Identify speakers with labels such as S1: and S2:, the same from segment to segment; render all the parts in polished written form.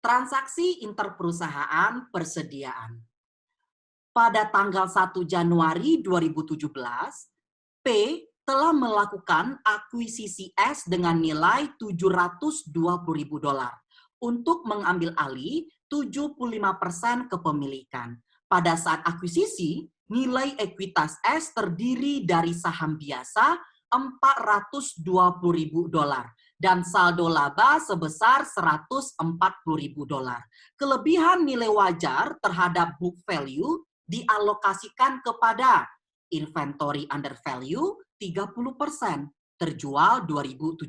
S1: Transaksi interperusahaan persediaan. Pada tanggal 1 Januari 2017, P telah melakukan akuisisi S dengan nilai $720.000 untuk mengambil alih 75% kepemilikan. Pada saat akuisisi, nilai ekuitas S terdiri dari saham biasa $420.000 dan saldo laba sebesar $140.000. Kelebihan nilai wajar terhadap book value dialokasikan kepada inventory under value 30%, terjual 2017.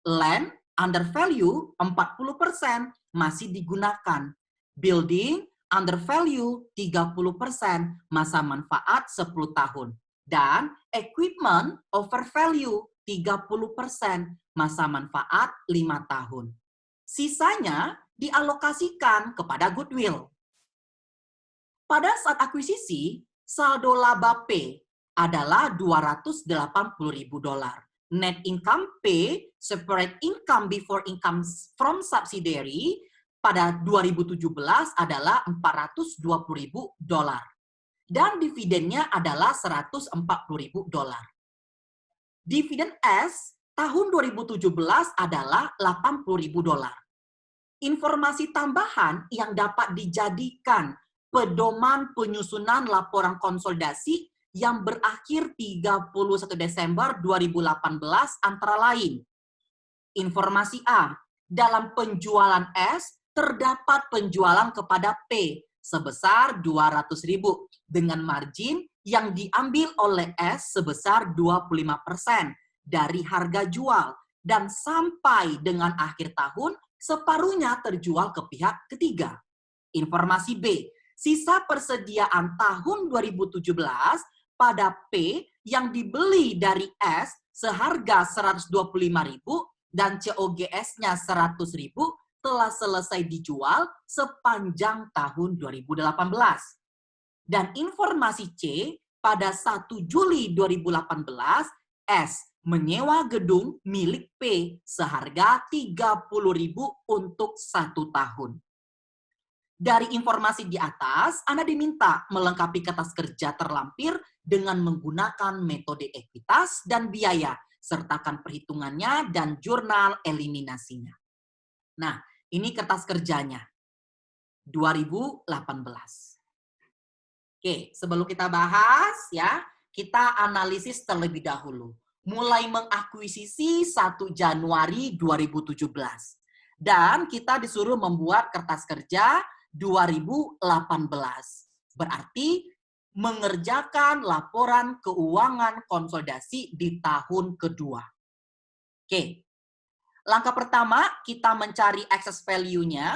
S1: Land under value 40% masih digunakan. Building under value 30%, masa manfaat 10 tahun. Dan equipment over value 30%, masa manfaat 5 tahun. Sisanya dialokasikan kepada goodwill. Pada saat akuisisi, saldo laba P adalah $280.000. Net income P, separate income before income from subsidiary, pada 2017 adalah $420.000. Dan dividennya adalah $140.000. Dividen S tahun 2017 adalah $80.000. Informasi tambahan yang dapat dijadikan pedoman penyusunan laporan konsolidasi yang berakhir 31 Desember 2018 antara lain. Informasi A, dalam penjualan S terdapat penjualan kepada P sebesar 200.000 dengan margin yang diambil oleh S sebesar 25% dari harga jual dan sampai dengan akhir tahun separuhnya terjual ke pihak ketiga. Informasi B, sisa persediaan tahun 2017 pada P yang dibeli dari S seharga 125.000 dan COGS-nya 100.000 telah selesai dijual sepanjang tahun 2018. Dan informasi C, pada 1 Juli 2018, S menyewa gedung milik P seharga 30.000 untuk 1 tahun. Dari informasi di atas, Anda diminta melengkapi kertas kerja terlampir dengan menggunakan metode ekuitas dan biaya, sertakan perhitungannya dan jurnal eliminasinya. Nah, ini kertas kerjanya 2018. Oke, sebelum kita bahas ya, kita analisis terlebih dahulu. Mulai mengakuisisi 1 Januari 2017. Dan kita disuruh membuat kertas kerja 2018. Berarti mengerjakan laporan keuangan konsolidasi di tahun kedua. Oke. Langkah pertama, kita mencari excess value-nya.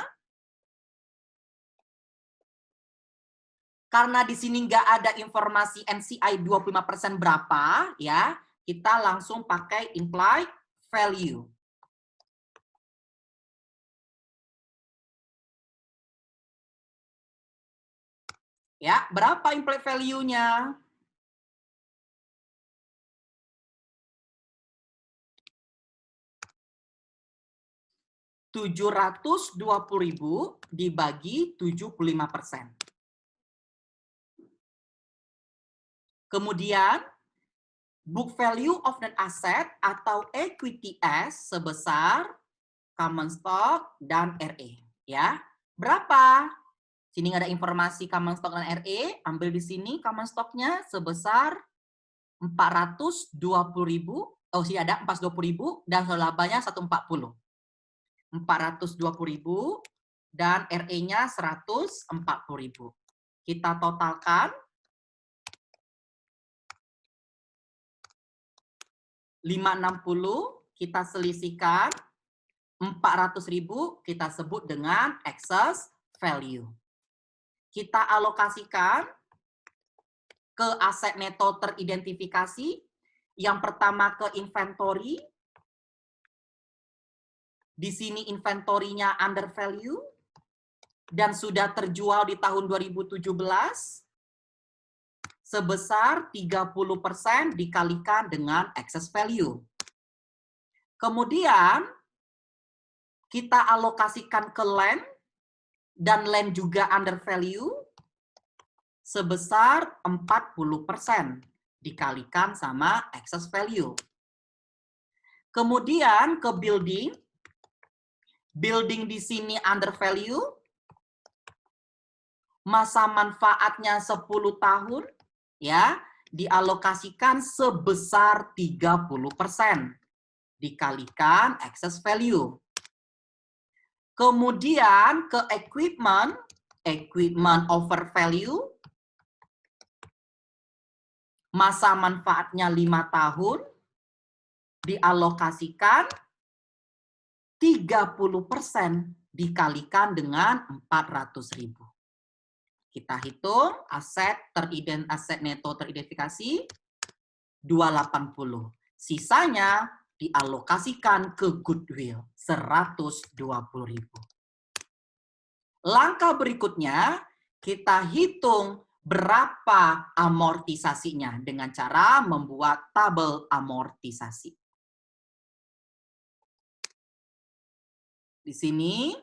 S1: Karena di sini nggak ada informasi NCI 25% berapa, ya, kita langsung pakai implied value. Ya, berapa implied value-nya? $720.000 dibagi 75%. Kemudian, book value of net asset atau equity S sebesar common stock dan RE. Ya, berapa? Sini ada informasi common stock dan RE. Ambil di sini common stocknya sebesar 420.000. Oh, sini ada 420.000 dan labanya 140. 420.000 dan RE-nya 140.000. Kita totalkan 560, kita selisihkan 400.000, kita sebut dengan excess value. Kita alokasikan ke aset neto teridentifikasi. Yang pertama ke inventory. Di sini inventorinya under value dan sudah terjual di tahun 2017 sebesar 30% dikalikan dengan excess value. Kemudian kita alokasikan ke land, dan land juga under value, sebesar 40%, dikalikan sama excess value. Kemudian ke building, building di sini under value, masa manfaatnya 10 tahun, ya, dialokasikan sebesar 30%, dikalikan excess value. Kemudian ke equipment, equipment over value, masa manfaatnya 5 tahun, dialokasikan 30% dikalikan dengan 400.000. Kita hitung aset neto teridentifikasi 280. Sisanya dialokasikan ke goodwill 120.000. Langkah berikutnya kita hitung berapa amortisasinya dengan cara membuat tabel amortisasi. Di sini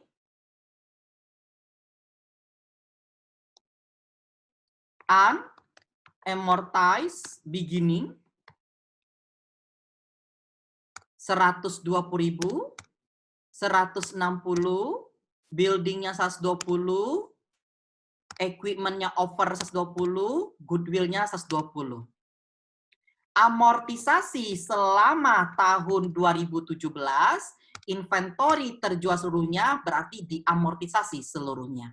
S1: unamortized beginning 120.000, 160, buildingnya 120, equipmentnya over 120, goodwill-nya 120. Amortisasi selama tahun 2017, inventory terjual seluruhnya berarti diamortisasi seluruhnya.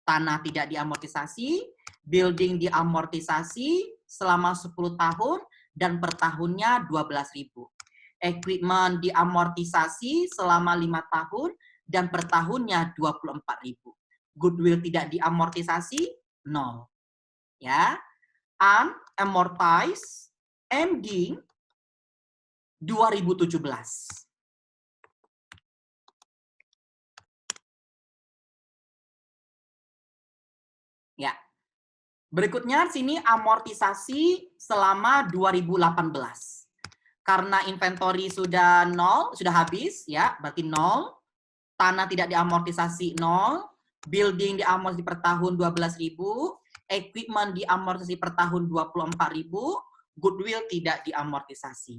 S1: Tanah tidak diamortisasi, building diamortisasi selama 10 tahun dan per tahunnya 12.000. Equipment diamortisasi selama 5 tahun dan per tahunnya 24.000. Goodwill tidak diamortisasi, 0. Ya. Unamortized ending 2017. Ya. Berikutnya sini amortisasi selama 2018. Karena inventory sudah 0, sudah habis ya, berarti 0. Tanah tidak diamortisasi 0, building diamortisasi per tahun 12.000, equipment diamortisasi per tahun 24.000, goodwill tidak diamortisasi.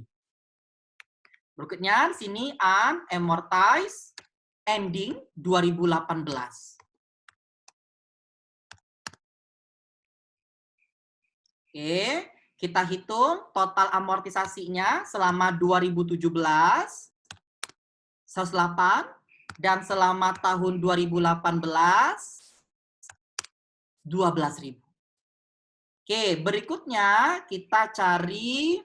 S1: Berikutnya sini unamortized ending 2018. Oke, kita hitung total amortisasinya selama 2017 108 dan selama tahun 2018 12.000. Oke, berikutnya kita cari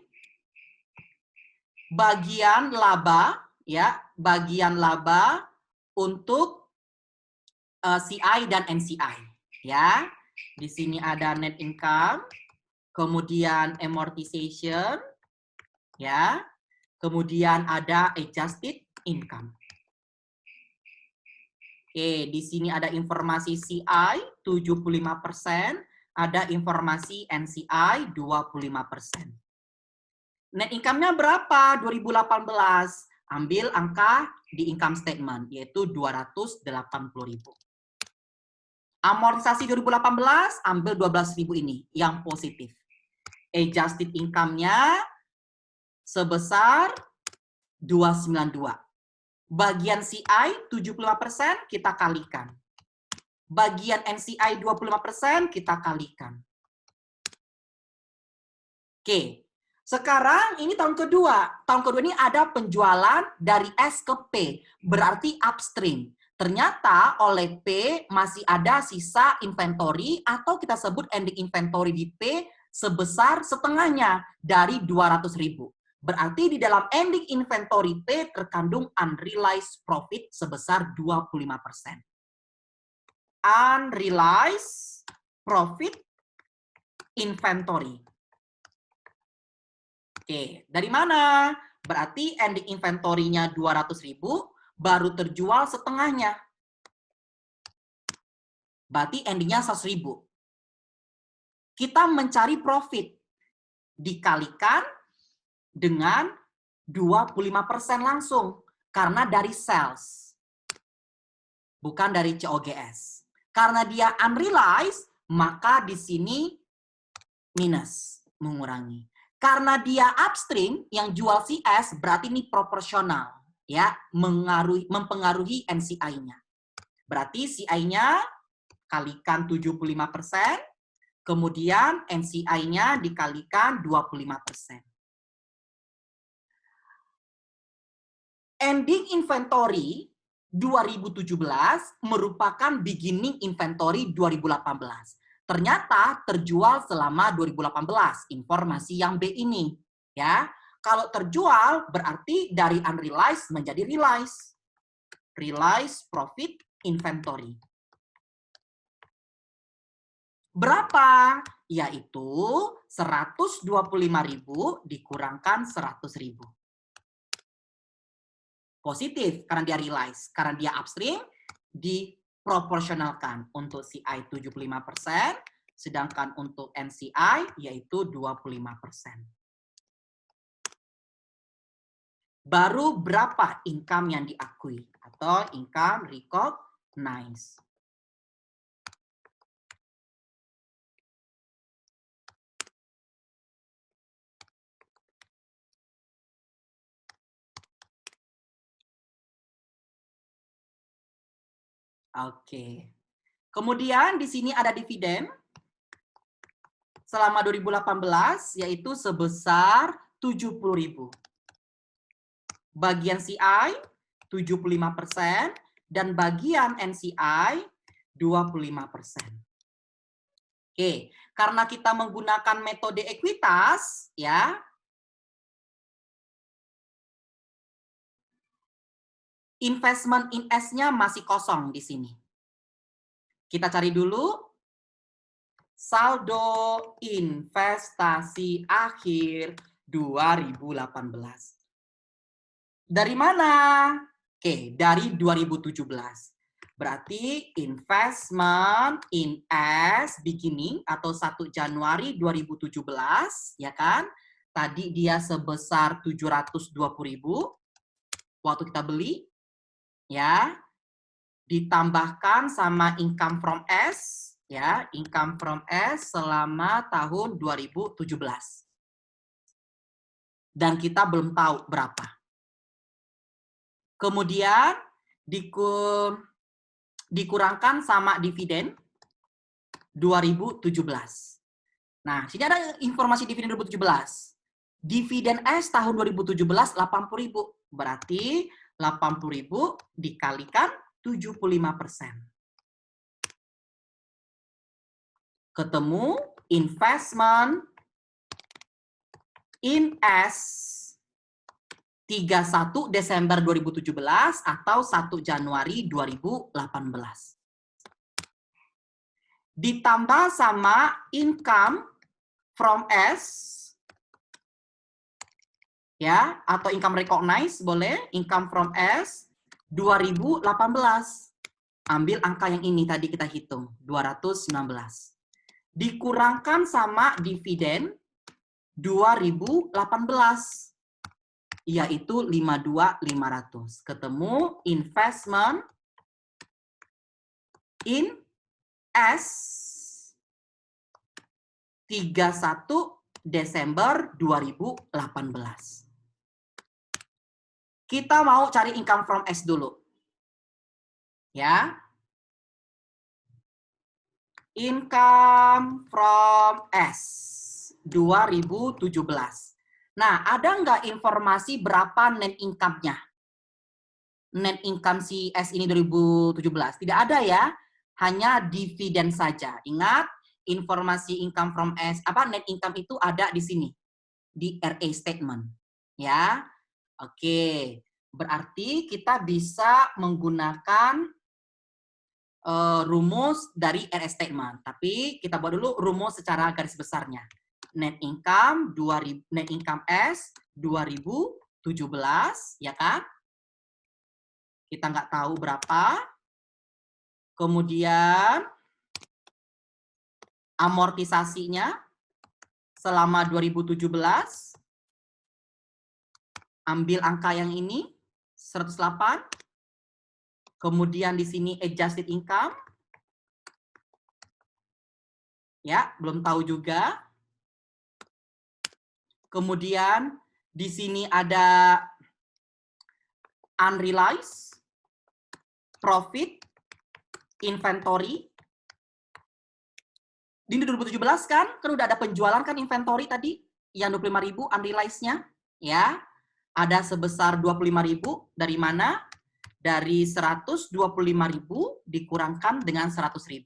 S1: bagian laba ya, bagian laba untuk CI dan NCI ya. Di sini ada net income, kemudian amortization, ya, kemudian ada adjusted income. Oke, di sini ada informasi CI 75%, ada informasi NCI 25%. Net income-nya berapa 2018? Ambil angka di income statement, yaitu 280.000. Amortisasi 2018, ambil 12.000 ini, yang positif. Adjusted income-nya sebesar 292. Bagian CI 75% kita kalikan. Bagian NCI 25% kita kalikan. Oke, sekarang ini tahun kedua. Tahun kedua ini ada penjualan dari S ke P, berarti upstream. Ternyata oleh P masih ada sisa inventory atau kita sebut ending inventory di P sebesar setengahnya dari 200.000. Berarti di dalam ending inventory P terkandung unrealized profit sebesar 25%. Unrealized profit inventory. Oke, dari mana? Berarti ending inventory-nya 200.000, baru terjual setengahnya. Berarti endingnya 100.000. Kita mencari profit. Dikalikan dengan 25% langsung. Karena dari sales. bukan dari COGS. Karena dia unrealized, maka di sini minus, mengurangi. Karena dia upstream yang jual CS, berarti ini proporsional, ya, mempengaruhi NCI-nya. Berarti CI-nya kalikan 75%, kemudian NCI-nya dikalikan 25%. Ending inventory 2017 merupakan beginning inventory 2018. Ternyata terjual selama 2018, informasi yang B ini. Ya, kalau terjual berarti dari unrealized menjadi realized. Realized profit inventory. Berapa? Yaitu 125.000 dikurangkan 100.000. Positif karena dia realize, karena dia upstream diproporsionalkan untuk CI 75%, sedangkan untuk NCI yaitu 25%. Baru berapa income yang diakui atau income recognized. Oke. Kemudian di sini ada dividen selama 2018 yaitu sebesar 70.000. Bagian CI 75% dan bagian NCI 25%. Oke, karena kita menggunakan metode ekuitas ya. Investment in S-nya masih kosong di sini. Kita cari dulu saldo investasi akhir 2018. Dari mana? Oke, dari 2017. Berarti investment in S beginning atau 1 Januari 2017, ya kan? Tadi dia sebesar 720.000 waktu kita beli, ya. Ditambahkan sama income from S, ya, income from S selama tahun 2017. Dan kita belum tahu berapa. Kemudian dikurangkan sama dividen 2017. Nah, sini ada informasi dividen 2017. Dividen S tahun 2017 80.000. Berarti 80.000 dikalikan 75%. Ketemu investment in S 31 Desember 2017 atau 1 Januari 2018. Ditambah sama income from S, ya, atau income recognized boleh, income from S 2018. Ambil angka yang ini tadi kita hitung, 216. Dikurangkan sama dividen 2018, yaitu 52.500. Ketemu investment in S 31 Desember 2018. Kita mau cari income from S dulu. Ya. Income from S 2017. Nah, ada nggak informasi berapa net income-nya? Net income si S ini 2017. Tidak ada ya. Hanya dividen saja. Ingat, informasi income from S, net income itu ada di sini. Di RA statement. Ya. Oke. Berarti kita bisa menggunakan rumus dari RS statement, tapi kita buat dulu rumus secara garis besarnya. Net income net income S 2017, ya kan? Kita nggak tahu berapa. Kemudian amortisasinya selama 2017, ambil angka yang ini 108 Kemudian di sini adjusted income. Ya, belum tahu juga. Kemudian di sini ada unrealized profit inventory. Di 2017 kan udah ada penjualan kan inventory tadi yang 25.000 unrealized-nya ya. Ada sebesar 25.000 dari mana? Dari 125.000 dikurangkan dengan 100.000.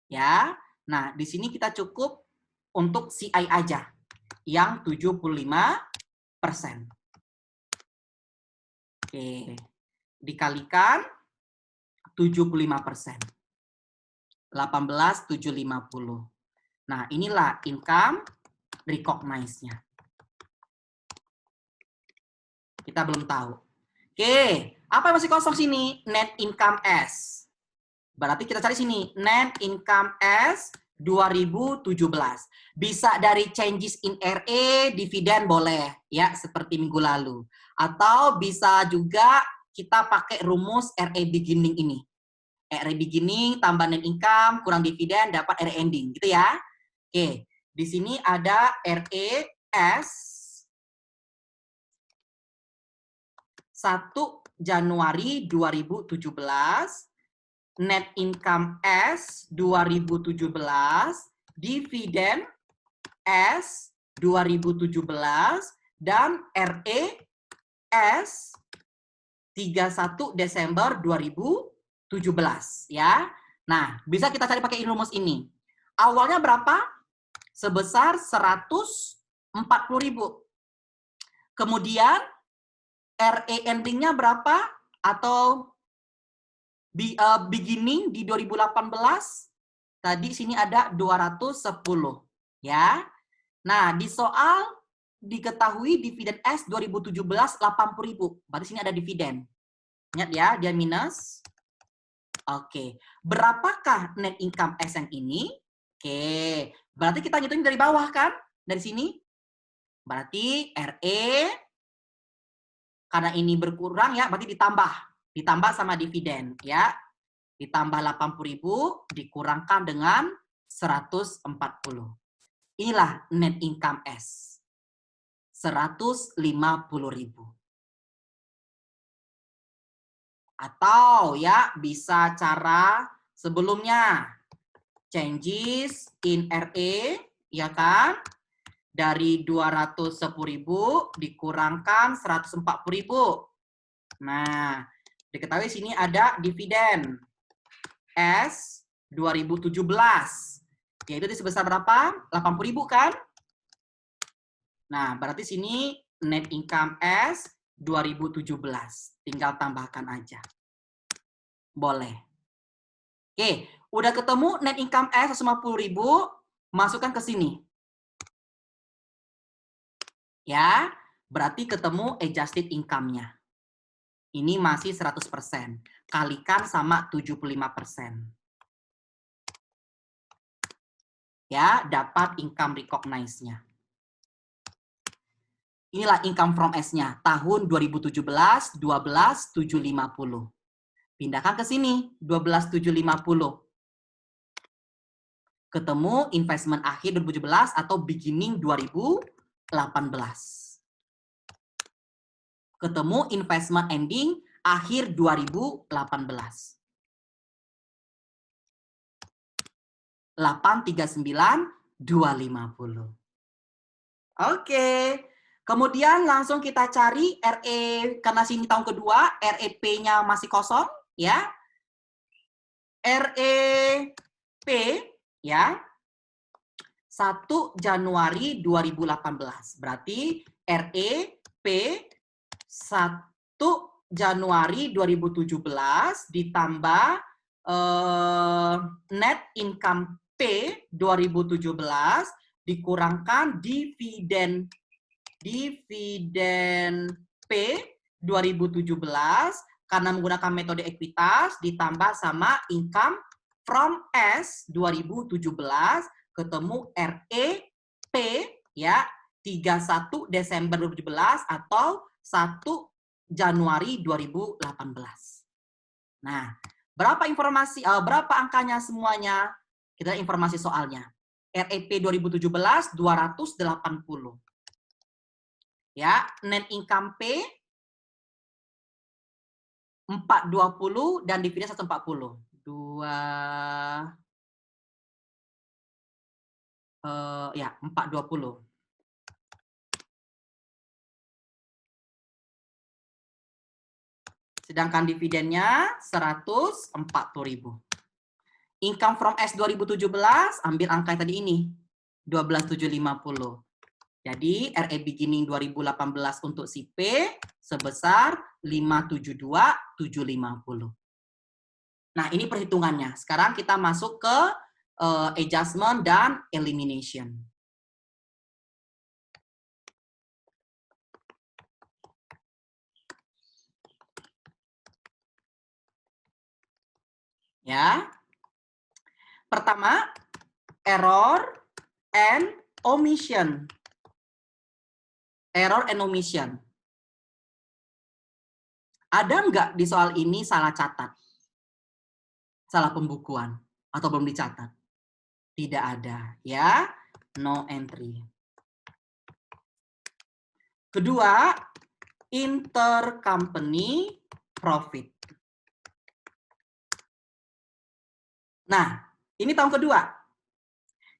S1: Ya. Nah, di sini kita cukup untuk CI aja yang 75%. Oke. Dikalikan 75%. 18.750. Nah, inilah income recognize-nya. Kita belum tahu. Oke, apa yang masih kosong sini? Net income S. Berarti kita cari sini, net income S 2017. Bisa dari changes in RA, dividen boleh, ya, seperti minggu lalu. Atau bisa juga kita pakai rumus RA beginning ini. RA beginning tambah net income kurang dividen dapat RA ending, gitu ya. Oke, di sini ada RA S 1 Januari 2017, net income S 2017, dividen S 2017, dan RA S 31 Desember 2017 ya. Nah, bisa kita cari pakai rumus ini. Awalnya berapa? Sebesar 140.000. Kemudian RA ending-nya berapa? Atau beginning di 2018 tadi sini ada 210 ya. Nah, di soal diketahui dividen S 2017 80.000. Berarti sini ada dividen. Ingat ya, dia minus. Oke. Berapakah net income S yang ini? Oke. Berarti kita ngitungin dari bawah kan? Dari sini. Berarti RE karena ini berkurang ya, berarti ditambah sama dividen ya. Ditambah 80.000 dikurangkan dengan 140. Inilah net income S. 150.000. Atau ya bisa cara sebelumnya. Changes in RA, ya kan? Dari 210.000 dikurangkan 140.000. Nah, diketahui sini ada dividen S 2017. Yaitu di sebesar berapa? 80.000 kan? Nah, berarti sini net income S 2017. Tinggal tambahkan aja. Boleh. Oke, udah ketemu net income S 150.000, masukkan ke sini. Ya, berarti ketemu adjusted income-nya. Ini masih 100%. Kalikan sama 75%. Ya, dapat income recognize-nya. Inilah income from S-nya. Tahun 2017, 12.750. Pindahkan ke sini, 12.750. Ketemu investment akhir 2017 atau beginning 2018. Ketemu investment ending akhir 2018. 839.250. Oke. Kemudian langsung kita cari RE, karena sini tahun kedua, REP-nya masih kosong, ya. REP, ya, 1 Januari 2018. Berarti REP 1 Januari 2017 ditambah net income P 2017 dikurangkan dividen P 2017 karena menggunakan metode ekuitas ditambah sama income from S 2017 ketemu REP ya 31 Desember 2017 atau 1 Januari 2018. Nah, berapa berapa angkanya semuanya? Kita lihat informasi soalnya. REP 2017 280. Ya, net income P 420 dan dividen 140. 420. Sedangkan dividennya 140.000. Income from S 2017, ambil angka yang tadi ini. 12.750. Jadi RE beginning 2018 untuk si P sebesar 572.750. Nah, ini perhitungannya. Sekarang kita masuk ke adjustment dan elimination. Ya. Pertama, error and omission. Error and omission. Ada nggak di soal ini salah catat? Salah pembukuan? Atau belum dicatat? Tidak ada, ya. No entry. Kedua, intercompany profit. Nah, ini tahun kedua.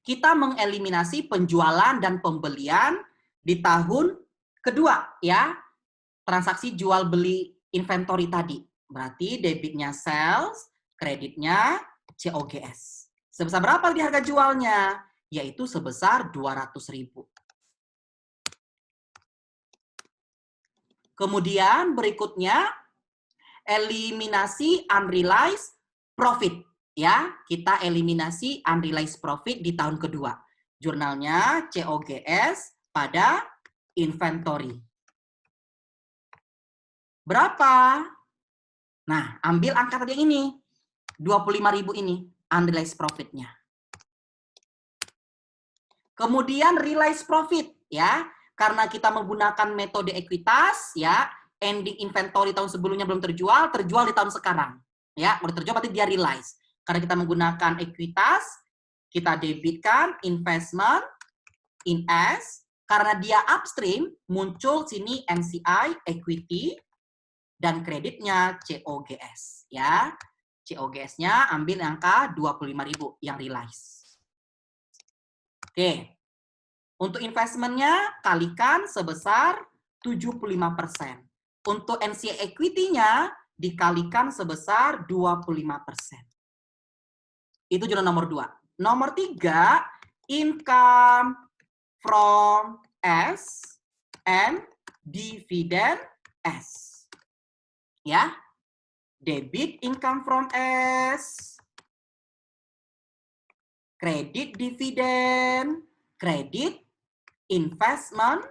S1: Kita mengeliminasi penjualan dan pembelian di tahun kedua, ya. Transaksi jual beli inventory tadi. Berarti debitnya sales, kreditnya COGS. Sebesar berapa di harga jualnya? Yaitu sebesar 200.000. Kemudian berikutnya eliminasi unrealized profit, ya. Kita eliminasi unrealized profit di tahun kedua. Jurnalnya COGS pada inventory. Berapa? Nah, ambil angka tadi yang ini. 25.000 ini unrealized profit-nya. Kemudian realized profit, ya. Karena kita menggunakan metode ekuitas, ya. Ending inventory tahun sebelumnya belum terjual, terjual di tahun sekarang. Ya, udah terjual berarti dia realize. Karena kita menggunakan ekuitas, kita debitkan investment in S, karena dia upstream, muncul sini NCI equity dan kreditnya COGS, ya. COGS-nya ambil angka 25.000 yang realize. Oke. Untuk investment-nya kalikan sebesar 75%. Untuk NCI equity-nya dikalikan sebesar 25%. Itu jurnal nomor 2. Nomor 3, income from S and dividend S. Ya. Debit income from S, kredit dividen, kredit investment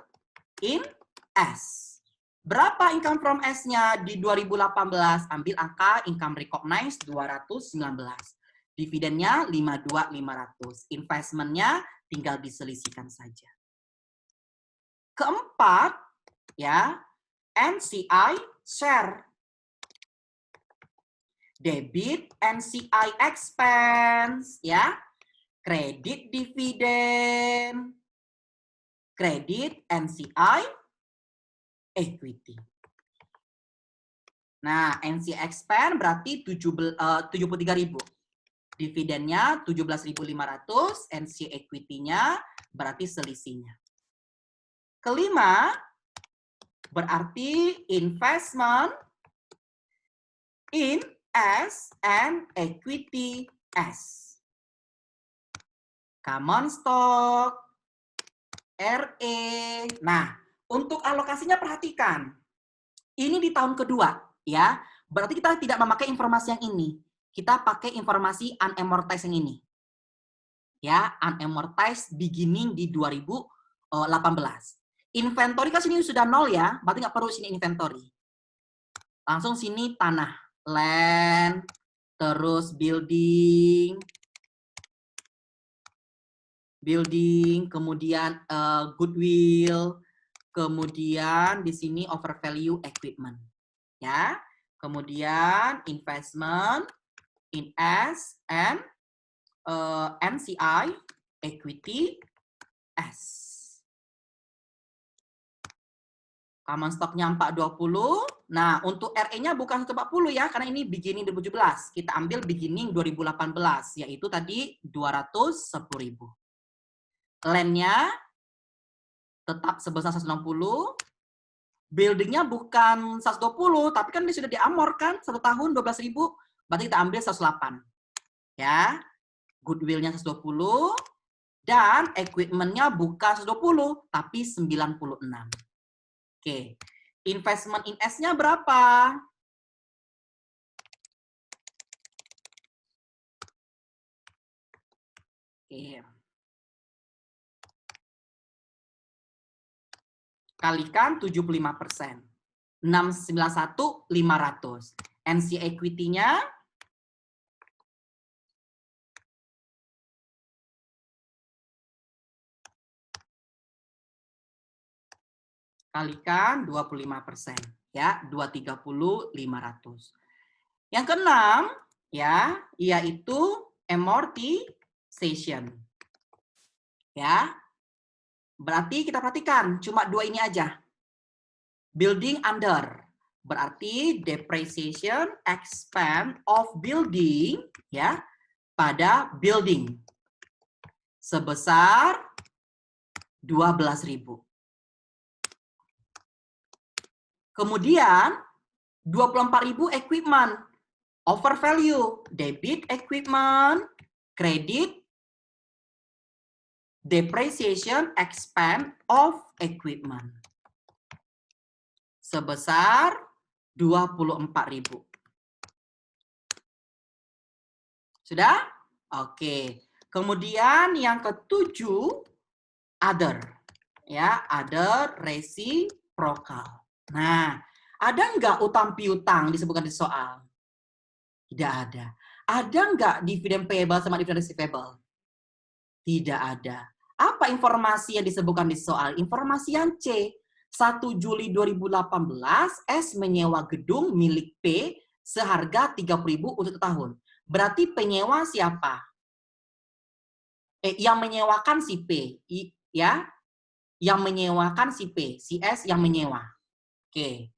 S1: in S. Berapa income from S-nya di 2018? Ambil angka income recognized 219. Dividennya 52.500. Investment-nya tinggal diselisihkan saja. Keempat, ya, NCI share. Debit NCI expense, ya. Kredit dividen, kredit NCI equity. Nah, NCI expense berarti 73.000. Dividennya 17.500, NCI equity-nya berarti selisihnya. Kelima, berarti investment in S and equity S. Common stock, RE. Nah, untuk alokasinya perhatikan. Ini di tahun kedua, ya. Berarti kita tidak memakai informasi yang ini. Kita pakai informasi unamortized yang ini. Ya, unamortized beginning di 2018. Inventory kan sini sudah 0 ya, berarti nggak perlu sini inventory. Langsung sini tanah, land, terus building, kemudian goodwill, Kemudian di sini overvalue equipment. Ya. Kemudian investment in S and NCI equity S. Common stock-nya 420. Nah, untuk RE-nya bukan 140 ya, karena ini beginning 2017. Kita ambil beginning 2018, yaitu tadi 210.000. Land-nya tetap sebesar 160. Building-nya bukan 120, tapi kan ini sudah diamor kan, 1 tahun 12.000, berarti kita ambil 108. Ya, goodwill-nya 120, dan equipment-nya bukan 120, tapi 96. Oke, investment in S-nya berapa? Oke. Kalikan 75%. 691, 500. NC equity-nya kalikan 25%. Ya, 230, 500. Yang keenam, ya, yaitu amortization. Ya, berarti kita perhatikan, cuma 2 ini aja. Building under, berarti depreciation expense of building, ya, pada building sebesar 12.000. Kemudian 24.000 equipment overvalue, debit equipment, credit depreciation expense of equipment sebesar 24.000. Sudah? Oke. Kemudian yang ketujuh, other. Ya, other reciprocal. Nah, ada nggak utang piutang disebutkan di soal? Tidak ada. Ada nggak dividen payable sama dividen receivable? Tidak ada. Apa informasi yang disebutkan di soal? Informasi yang C. 1 Juli 2018, S menyewa gedung milik P seharga 30.000 untuk tahun. Berarti penyewa siapa? Yang menyewakan si P, ya. Yang menyewakan si P, si S yang menyewa. Oke.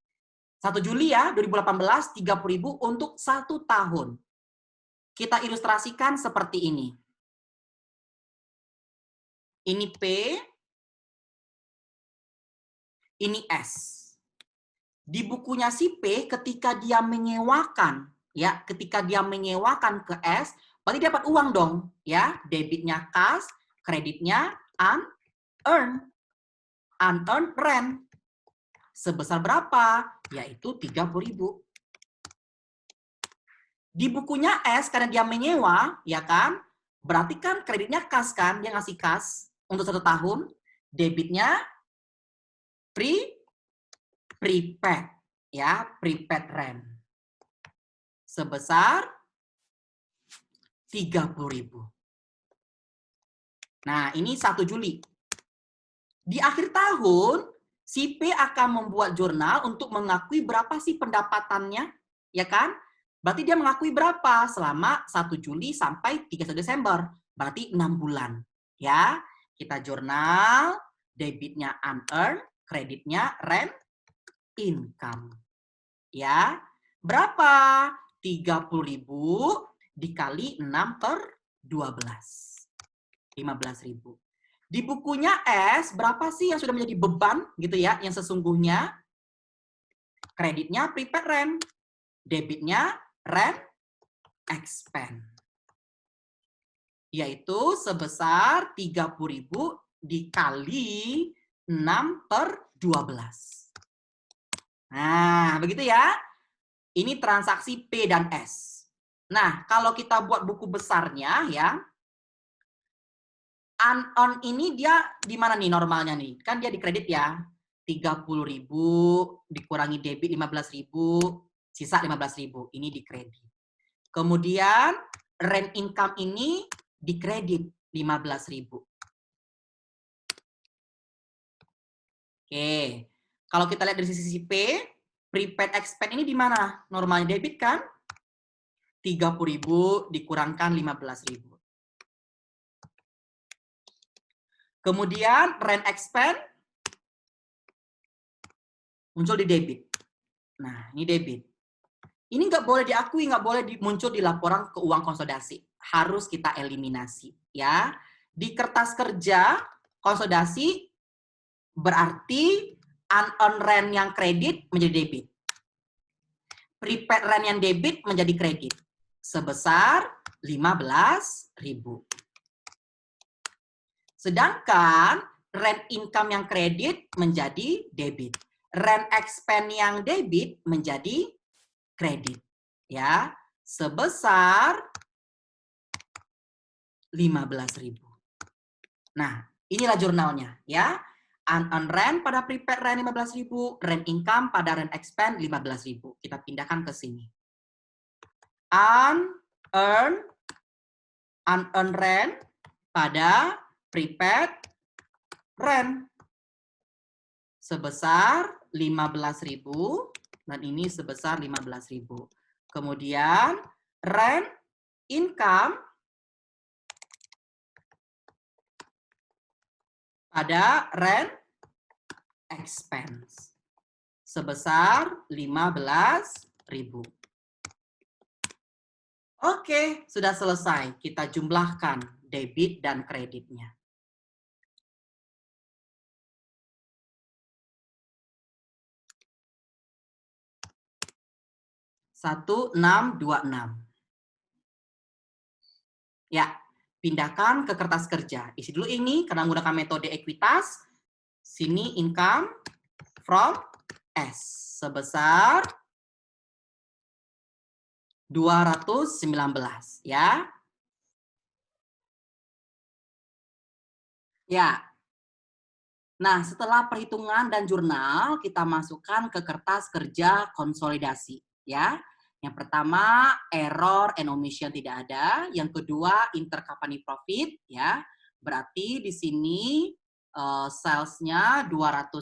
S1: 1 Juli ya, 2018, 30.000 untuk 1 tahun. Kita ilustrasikan seperti ini. Ini P, ini S. Di bukunya si P ketika dia menyewakan, ya, ketika dia menyewakan ke S, berarti dapat uang dong, ya. Debitnya kas, kreditnya unearned rent. Sebesar berapa? Yaitu 30.000. Di bukunya S karena dia menyewa, ya kan? Berarti kan kreditnya kas kan, dia ngasih kas untuk 1 tahun, debitnya prepaid, ya, prepaid rent sebesar 30.000. Nah, ini 1 Juli. Di akhir tahun, si P akan membuat jurnal untuk mengakui berapa sih pendapatannya, ya kan? Berarti dia mengakui berapa selama 1 Juli sampai 31 Desember. Berarti 6 bulan, ya. Kita jurnal, debitnya unearned, kreditnya rent income. Ya. Berapa? 30.000 dikali 6 per 12. 15.000. Di bukunya S, berapa sih yang sudah menjadi beban gitu ya, yang sesungguhnya? Kreditnya prepaid rent, debitnya rent expense. Yaitu sebesar 30.000 dikali 6 per 12. Nah, begitu ya. Ini transaksi P dan S. Nah, kalau kita buat buku besarnya ya, unearned ini dia di mana nih normalnya nih? Kan dia di kredit ya. 30.000 dikurangi debit 15.000, sisa 15.000. Ini di kredit. Kemudian rent income ini di kredit 15.000. Oke. Kalau kita lihat dari sisi P, prepaid expense ini di mana? Normalnya debit kan? 30.000 dikurangkan 15.000. Kemudian rent expense muncul di debit. Nah, ini debit. Ini nggak boleh diakui, nggak boleh muncul di laporan keuangan konsolidasi. Harus kita eliminasi, ya. Di kertas kerja konsolidasi berarti unearned rent yang kredit menjadi debit. Prepaid rent yang debit menjadi kredit sebesar 15.000. Sedangkan rent income yang kredit menjadi debit. Rent expense yang debit menjadi kredit, ya, sebesar 15.000. Nah, inilah jurnalnya, ya. Unearned rent pada prepaid rent 15.000, rent income pada rent expense 15.000. Kita pindahkan ke sini. Unearned rent pada prepaid rent sebesar 15.000 dan ini sebesar 15.000. Kemudian rent income pada rent expense sebesar 15.000. Oke, sudah selesai. Kita jumlahkan debit dan kreditnya. Satu, 626. Ya, pindahkan ke kertas kerja. Isi dulu ini karena menggunakan metode ekuitas. Sini income from S sebesar 219, ya. Ya. Nah, setelah perhitungan dan jurnal, kita masukkan ke kertas kerja konsolidasi, ya. Yang pertama, error and omission tidak ada. Yang kedua, intercompany profit, ya. Berarti di sini sales-nya 200.000,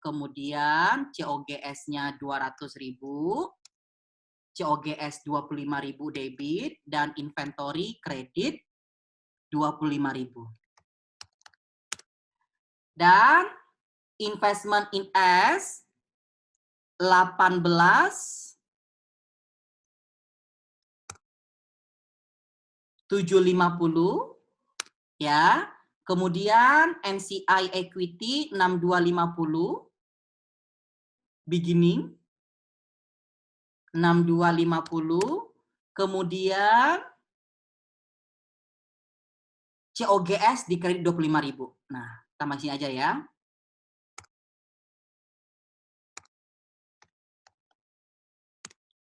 S1: kemudian COGS-nya 200.000, COGS 25.000 debit, dan inventory kredit 25.000. Dan investment in S 18.750, ya. Kemudian NCI equity 6250 beginning 6250, kemudian COGS di kredit 25.000. Nah, tambah sini aja ya.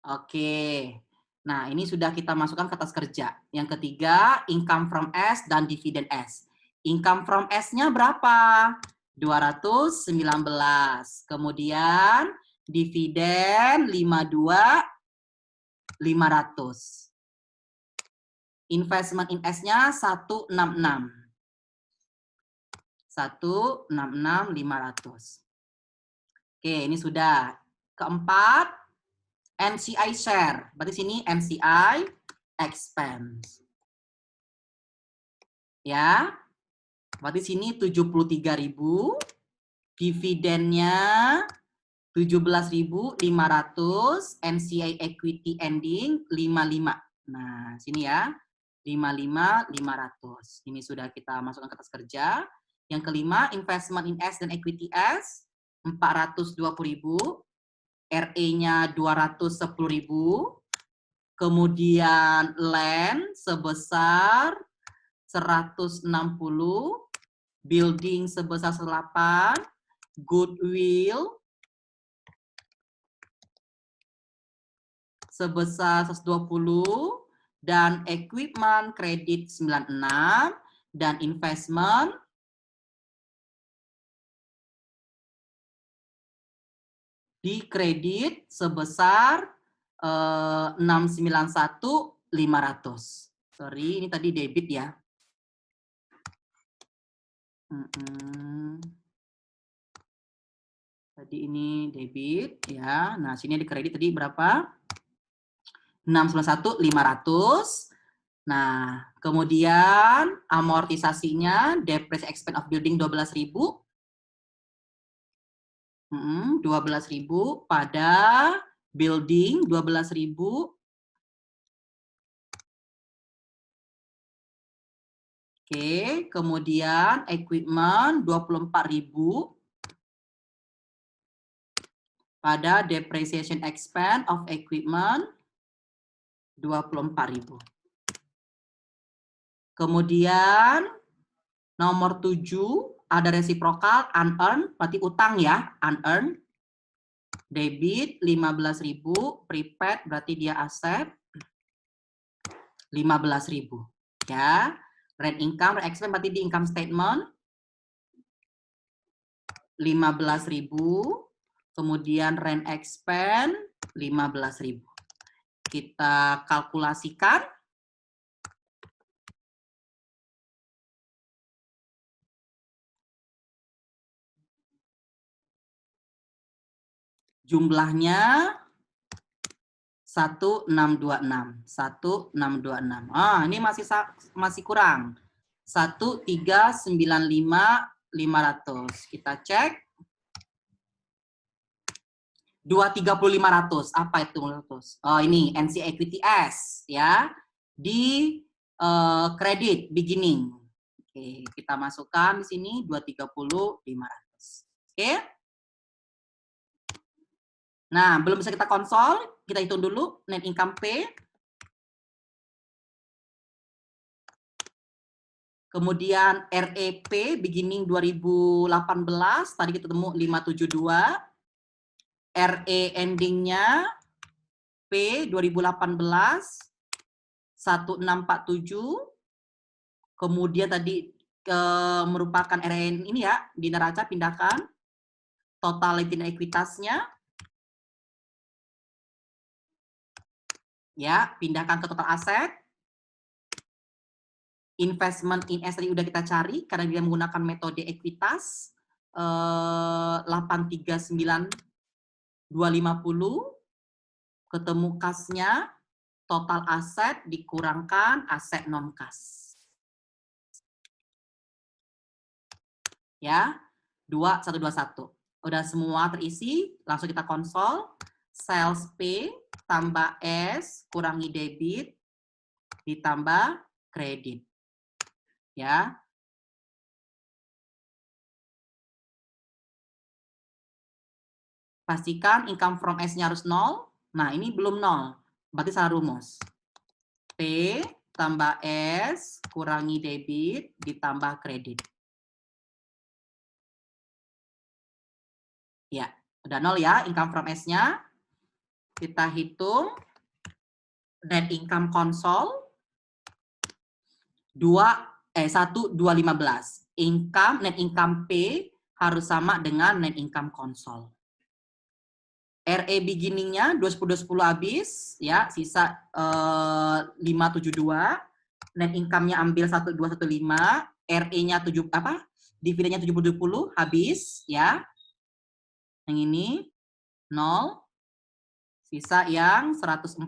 S1: Oke. Nah, ini sudah kita masukkan ke kertas kerja. Yang ketiga, income from S dan dividen S. Income from S-nya berapa? 219. Kemudian dividen 52.500. Investment in S-nya 166. 166.500. Oke, ini sudah. Keempat, NCI share. Berarti sini NCI expense. Ya. Berarti sini 73.000. Dividennya 17.500. NCI equity ending 55. Nah, sini ya. 55.500. Ini sudah kita masukkan ke kertas kerja. Yang kelima, investment in S dan equity S 420.000. RE-nya 210.000, kemudian land sebesar 160, building sebesar 8, goodwill sebesar 120, dan equipment kredit 96, dan investment di kredit sebesar 691.500. Sorry, ini tadi debit ya. Tadi ini debit ya. Nah, sini di kredit tadi berapa? 691.500. Nah, kemudian amortisasinya depresi expense of building 12.000. 12.000 pada building 12.000. Oke, kemudian equipment 24.000 pada depreciation expense of equipment 24.000. Kemudian nomor 7 ada reciprocal unearned, berarti utang ya, unearned. Debit 15.000, prepaid berarti dia aset 15.000 ya. Rent income, rent expense berarti di income statement 15.000. Kemudian rent expense 15.000. Kita kalkulasikan. Jumlahnya 1626. 1626. Ah, ini masih kurang. 1395.500. Kita cek. 230.500. Apa itu 500? Oh, ini NC Equity S ya. Di kredit beginning. Oke, kita masukkan di sini 230.500. Oke. Nah, belum bisa kita konsol, kita hitung dulu net income P. Kemudian REP beginning 2018, tadi kita temu 572. RE endingnya P 2018 1647. Kemudian tadi merupakan RE ini ya, di neraca pindahkan. Total liquidity ekuitasnya ya, pindahkan ke total aset. Investment in S tadi udah kita cari karena dia menggunakan metode ekuitas 839.250. Ketemu kasnya, total aset dikurangkan aset non kas. Ya, 2121. Udah semua terisi, langsung kita konsol. Sales P tambah S kurangi debit ditambah kredit. Ya. Pastikan income from S-nya harus 0. Nah, ini belum 0. Berarti salah rumus. P tambah S kurangi debit ditambah kredit. Ya, udah 0 ya income from S-nya. Kita hitung net income konsol 1,215. Net income P harus sama dengan net income konsol. RE beginning-nya 2010 habis ya, sisa 572. Net income-nya ambil 1215, RE-nya dividennya 70 habis ya. Yang ini 0. Sisa yang 140,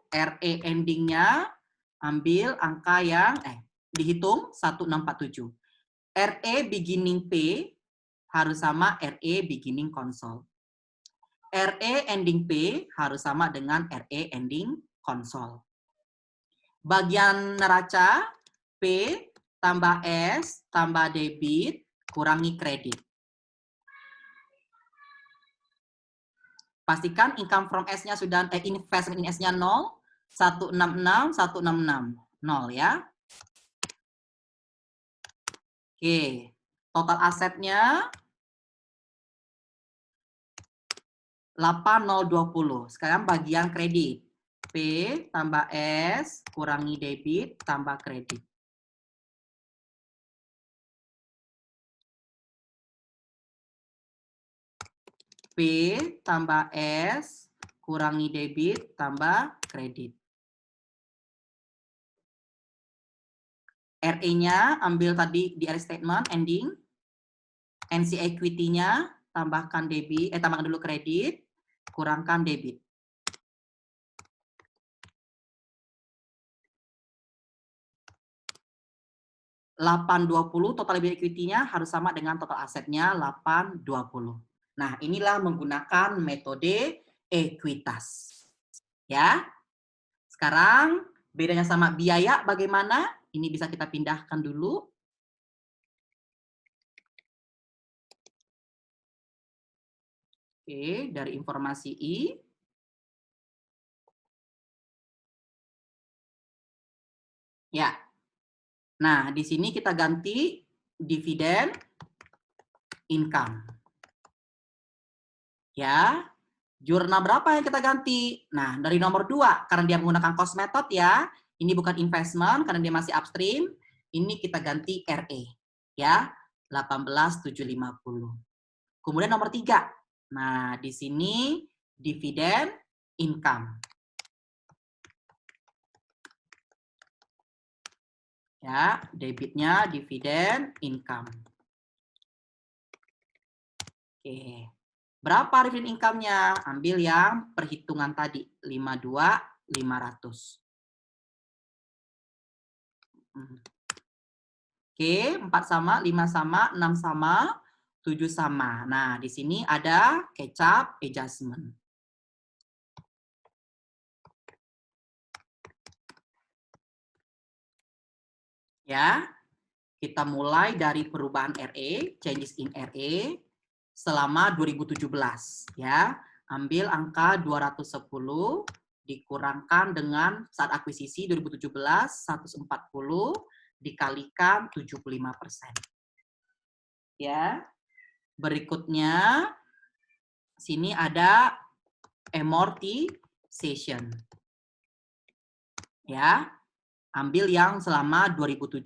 S1: RE ending-nya ambil angka yang dihitung 1647. RE beginning P harus sama RE beginning konsol. RE ending P harus sama dengan RE ending konsol. Bagian neraca P tambah S tambah debit kurangi kredit. Pastikan income from S-nya sudah investment in S-nya 0, 166, 166, 0 ya. Oke, total asetnya 8020. Sekarang bagian kredit. P tambah S kurangi debit tambah kredit. P tambah S kurangi debit tambah kredit. RE-nya ambil tadi di RE statement ending. NC equity-nya tambahkan debit, tambahkan dulu kredit, kurangkan debit. $820 total equity-nya harus sama dengan total asetnya $820. Nah, inilah menggunakan metode ekuitas. Ya. Sekarang bedanya sama biaya bagaimana? Ini bisa kita pindahkan dulu. Oke, dari informasi I. Ya. Nah, di sini kita ganti dividen income. Ya. Jurnal berapa yang kita ganti? Nah, dari nomor 2, karena dia menggunakan cost method ya. Ini bukan investment karena dia masih upstream. Ini kita ganti RE. Ya, 18.750. Kemudian nomor 3. Nah, di sini dividen income. Ya, debitnya dividen income. Oke. Berapa dividen income-nya? Ambil yang perhitungan tadi, 52.500. Oke, 4 sama, 5 sama, 6 sama, 7 sama. Nah, di sini ada catch-up adjustment. Ya, kita mulai dari perubahan RE, changes in RE, selama 2017. Ya, ambil angka 210, dikurangkan dengan saat akuisisi 2017, 140, dikalikan 75%. Ya, berikutnya, sini ada amortization. Ya, ambil yang selama 2017.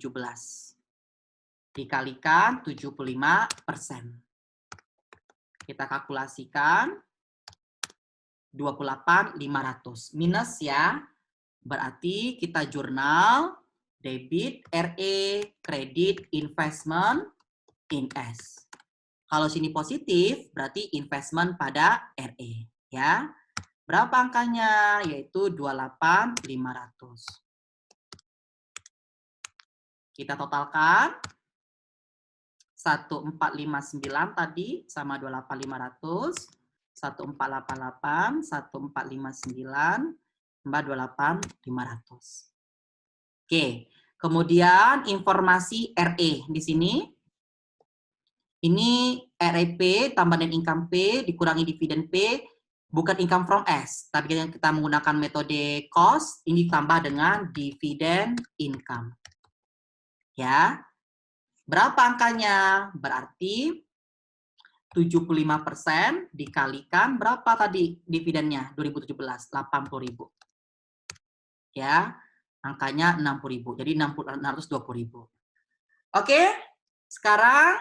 S1: Dikalikan 75%. Kita kalkulasikan 28.500. Minus ya, berarti kita jurnal debit RE, kredit investment in S. Kalau sini positif, berarti investment pada RE. Ya. Berapa angkanya? Yaitu 28.500. Kita totalkan. 1459 tadi sama 28.500. 1488, 1459, tambah 28.500. Oke, kemudian informasi RE di sini. Ini REP tambah net income P dikurangi dividen P, bukan income from S, tapi kita menggunakan metode cost, ini ditambah dengan dividen income. Ya. Berapa angkanya? Berarti 75% dikalikan berapa tadi dividennya 2017? 80.000. Ya. Angkanya 60.000. Jadi 620.000. Oke. Sekarang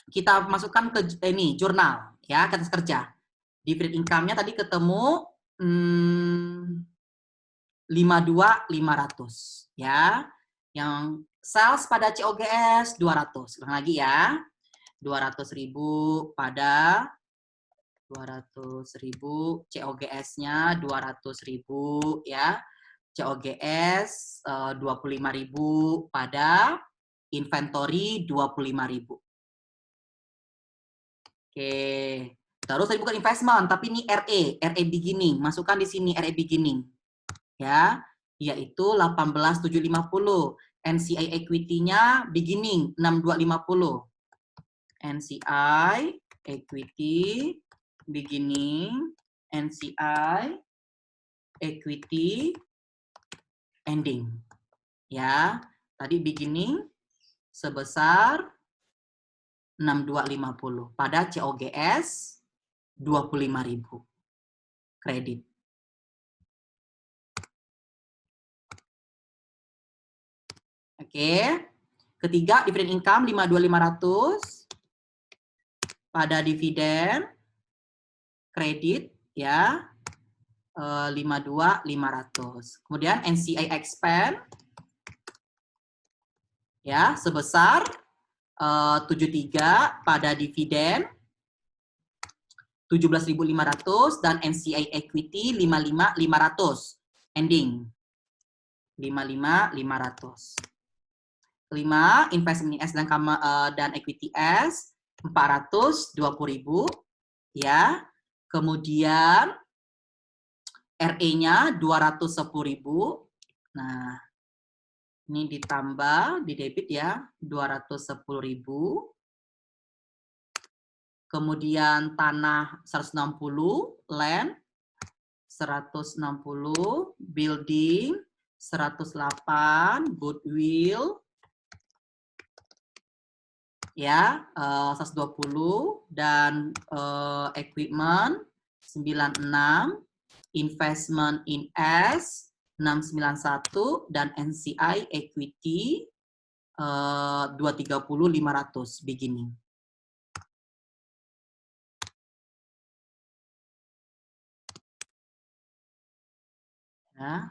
S1: kita masukkan ke ini jurnal ya, atas kerja. Dividend income-nya tadi ketemu 52.500 ya. Yang sales pada COGS 200. Ulang lagi ya. 200.000 pada 200.000, COGS-nya 200.000 ya. COGS 25.000 pada inventory 25.000. Oke. Terus tadi bukan investment, tapi ini RE beginning. Masukkan di sini RE beginning. Ya, yaitu 18.750. NCI equity-nya beginning 6250. NCI equity beginning, NCI equity ending. Ya, tadi beginning sebesar 6250 pada COGS 25.000 kredit. Oke. Ketiga, dividen income 52.500 pada dividen kredit ya 52.500. Kemudian NCI expense ya sebesar 73 pada dividen 17.500 dan NCI equity 55.500. Ending 55.500. 5, investment S dan equity S 420.000 ya. Kemudian RE-nya 210.000. Nah, ini ditambah di debit ya, 210.000. Kemudian tanah 160, land 160, building 108, goodwill ya 120 dan equipment 96, investment in S 691 dan NCI equity 230 500 beginning. Ya.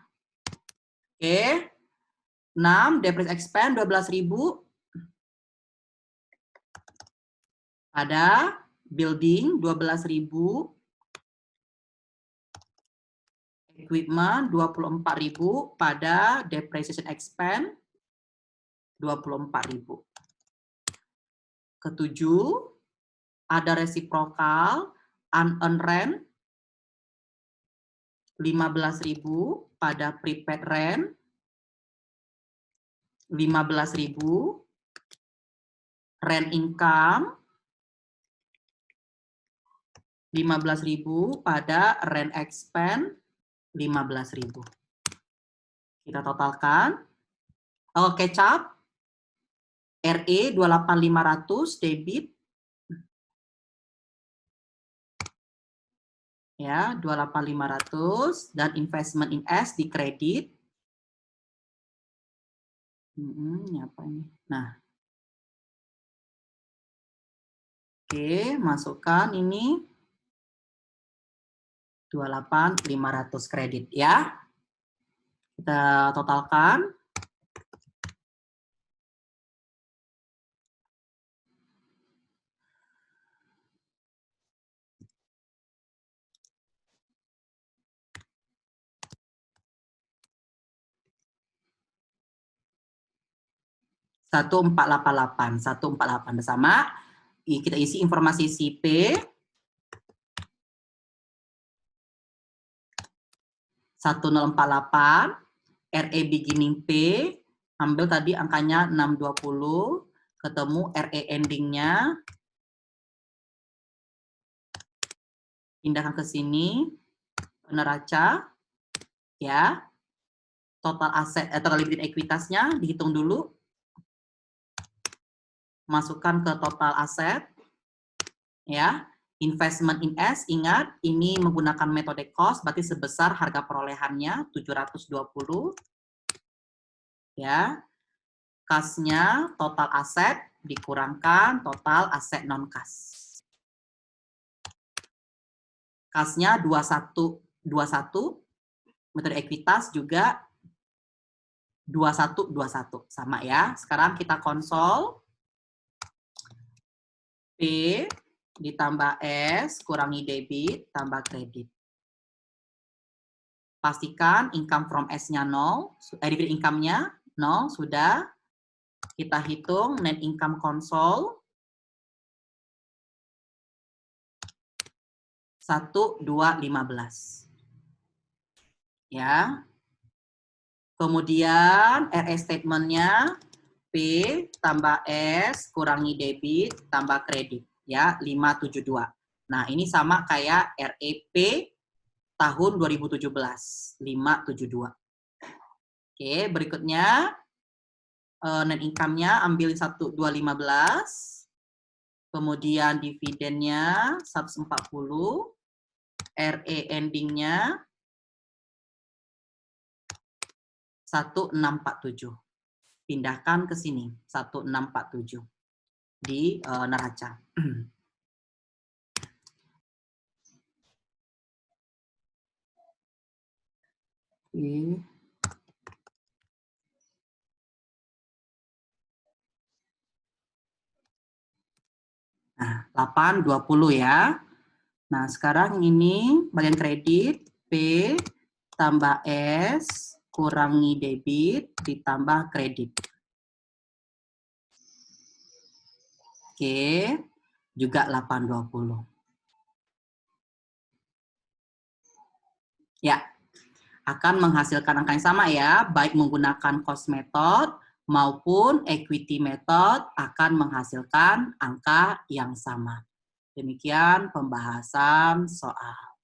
S1: Oke. 6 depreciation expense 12.000 pada building 12.000, equipment 24.000 pada depreciation expense 24.000. Ketujuh, ada reciprocal unearned rent 15.000 pada prepaid rent 15.000, rent income 15.000 pada rent expense 15.000. Kita totalkan. Kecap RE 28.500 debit ya 28.500 dan investment in S di kredit. Ini apa ini? Nah, oke, masukkan ini 28.500 kredit ya. Kita totalkan. Satu empat delapan bersama. Kita isi informasi si P 1048, RE beginning P, ambil tadi angkanya 620, ketemu RE endingnya, pindahkan ke sini, neraca, ya, total aset, total liquid ekuitasnya dihitung dulu, masukkan ke total aset, ya, investment in S, ingat, ini menggunakan metode cost, berarti sebesar harga perolehannya 720, ya, kasnya total aset dikurangkan total aset non kas. Kasnya 21, metode ekuitas juga 21 sama ya. Sekarang kita konsol P ditambah S kurangi debit tambah kredit. Pastikan income from S-nya 0, dividend income-nya 0 sudah. Kita hitung net income konsol 1.215. Ya. Kemudian RE statement-nya P tambah S kurangi debit tambah kredit ya 572. Nah, ini sama kayak REP tahun 2017 572. Oke, berikutnya net income-nya ambil 1.215. Kemudian dividennya 140. RE ending-nya 1647. Pindahkan ke sini 1647 di neraca. Oke. Nah, 820 ya. Nah, sekarang ini bagian kredit, P tambah S kurangi debit ditambah kredit. Oke, juga 820. Ya, akan menghasilkan angka yang sama ya, baik menggunakan cost method maupun equity method akan menghasilkan angka yang sama. Demikian pembahasan soal.